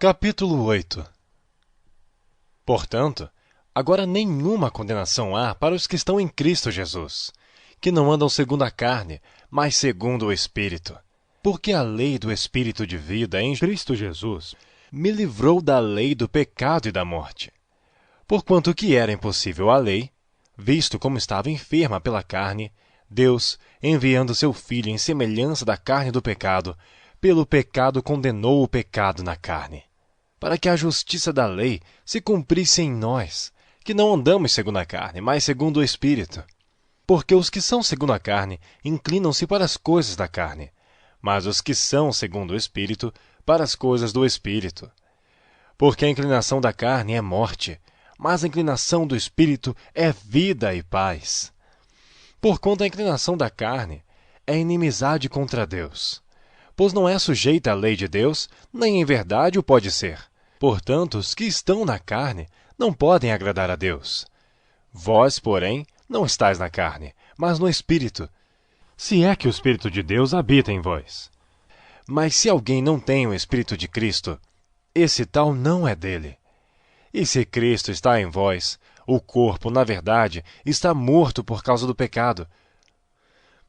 Capítulo 8. Portanto, agora nenhuma condenação há para os que estão em Cristo Jesus, que não andam segundo a carne, mas segundo o Espírito. Porque a lei do Espírito de vida em Cristo Jesus me livrou da lei do pecado e da morte. Porquanto que era impossível a lei, visto como estava enferma pela carne, Deus, enviando seu Filho em semelhança da carne do pecado, pelo pecado condenou o pecado na carne, para que a justiça da lei se cumprisse em nós, que não andamos segundo a carne, mas segundo o Espírito. Porque os que são segundo a carne inclinam-se para as coisas da carne, mas os que são segundo o Espírito, para as coisas do Espírito. Porque a inclinação da carne é morte, mas a inclinação do Espírito é vida e paz. Porquanto a inclinação da carne é inimizade contra Deus, pois não é sujeita à lei de Deus, nem em verdade o pode ser. Portanto, os que estão na carne não podem agradar a Deus. Vós, porém, não estáis na carne, mas no Espírito, se é que o Espírito de Deus habita em vós. Mas se alguém não tem o Espírito de Cristo, esse tal não é dele. E se Cristo está em vós, o corpo, na verdade, está morto por causa do pecado,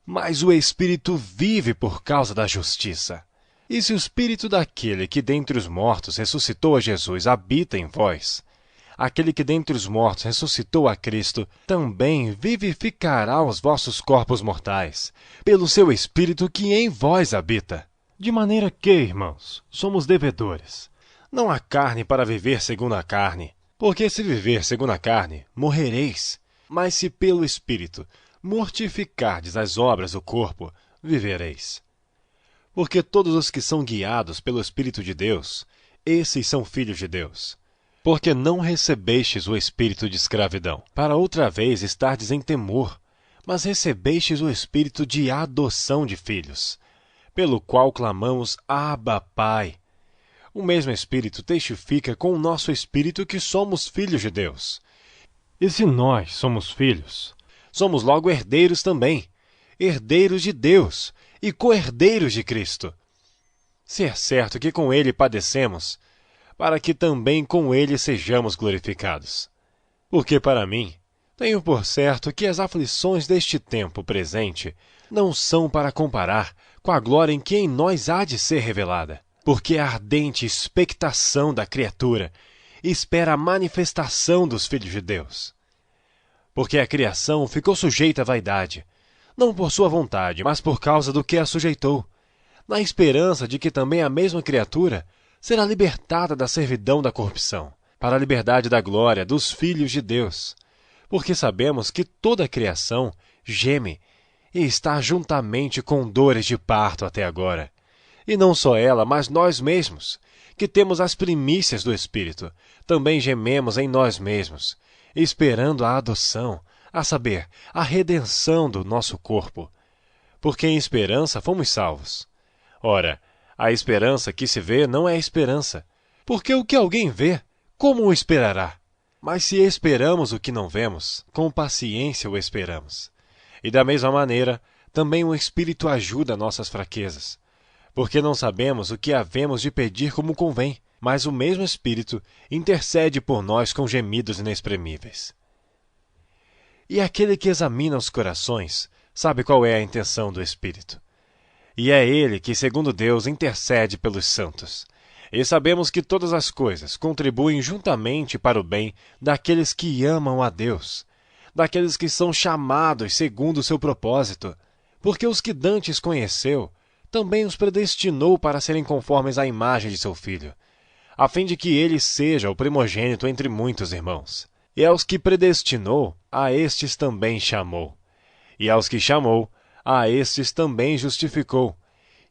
mas o Espírito vive por causa da justiça. E se o Espírito daquele que dentre os mortos ressuscitou a Jesus habita em vós, aquele que dentre os mortos ressuscitou a Cristo também vivificará os vossos corpos mortais, pelo seu Espírito que em vós habita. De maneira que, irmãos, somos devedores. Não há carne para viver segundo a carne, porque se viver segundo a carne, morrereis. Mas se pelo Espírito mortificardes as obras do corpo, vivereis. Porque todos os que são guiados pelo Espírito de Deus, esses são filhos de Deus. Porque não recebestes o espírito de escravidão, para outra vez estardes em temor, mas recebestes o espírito de adoção de filhos, pelo qual clamamos, Abba, Pai. O mesmo Espírito testifica com o nosso espírito que somos filhos de Deus. E se nós somos filhos, somos logo herdeiros também, herdeiros de Deus e co-herdeiros de Cristo. Se é certo que com ele padecemos, para que também com ele sejamos glorificados. Porque para mim, tenho por certo que as aflições deste tempo presente não são para comparar com a glória em que em nós há de ser revelada. Porque a ardente expectação da criatura espera a manifestação dos filhos de Deus. Porque a criação ficou sujeita à vaidade, não por sua vontade, mas por causa do que a sujeitou, na esperança de que também a mesma criatura será libertada da servidão da corrupção, para a liberdade da glória dos filhos de Deus. Porque sabemos que toda a criação geme e está juntamente com dores de parto até agora. E não só ela, mas nós mesmos, que temos as primícias do Espírito, também gememos em nós mesmos, esperando a adoção, a saber, a redenção do nosso corpo. Porque em esperança fomos salvos. Ora, a esperança que se vê não é esperança, porque o que alguém vê, como o esperará? Mas se esperamos o que não vemos, com paciência o esperamos. E da mesma maneira, também o Espírito ajuda nossas fraquezas, porque não sabemos o que havemos de pedir como convém, mas o mesmo Espírito intercede por nós com gemidos inexprimíveis. E aquele que examina os corações sabe qual é a intenção do Espírito. E é ele que, segundo Deus, intercede pelos santos. E sabemos que todas as coisas contribuem juntamente para o bem daqueles que amam a Deus, daqueles que são chamados segundo o seu propósito. Porque os que dantes conheceu, também os predestinou para serem conformes à imagem de seu Filho, a fim de que ele seja o primogênito entre muitos irmãos. E aos que predestinou, a estes também chamou. E aos que chamou, a estes também justificou.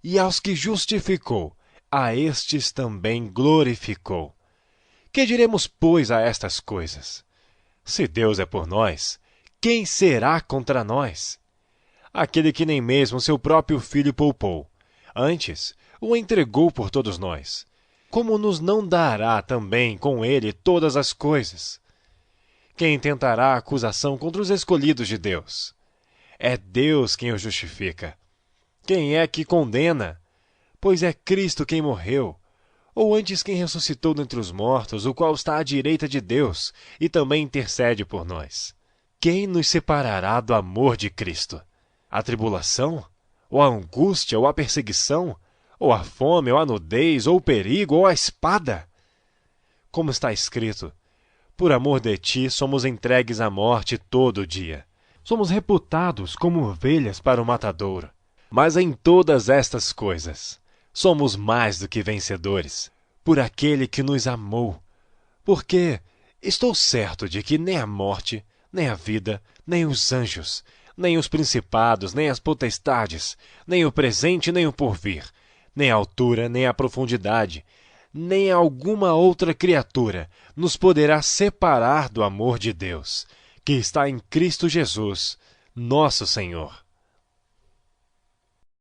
E aos que justificou, a estes também glorificou. Que diremos, pois, a estas coisas? Se Deus é por nós, quem será contra nós? Aquele que nem mesmo seu próprio Filho poupou, antes o entregou por todos nós, como nos não dará também com ele todas as coisas? Quem tentará acusação contra os escolhidos de Deus? É Deus quem os justifica. Quem é que condena? Pois é Cristo quem morreu, Ou antes quem ressuscitou dentre os mortos, o qual está à direita de Deus e também intercede por nós? Quem nos separará do amor de Cristo? A tribulação? Ou a angústia? Ou a perseguição? Ou a fome? Ou a nudez? Ou o perigo? Ou a espada? Como está escrito, por amor de ti somos entregues à morte todo dia. Somos reputados como ovelhas para o matadouro. Mas em todas estas coisas, somos mais do que vencedores, por aquele que nos amou. Porque estou certo de que nem a morte, nem a vida, nem os anjos, nem os principados, nem as potestades, nem o presente, nem o porvir, nem a altura, nem a profundidade, nem alguma outra criatura nos poderá separar do amor de Deus, que está em Cristo Jesus, nosso Senhor.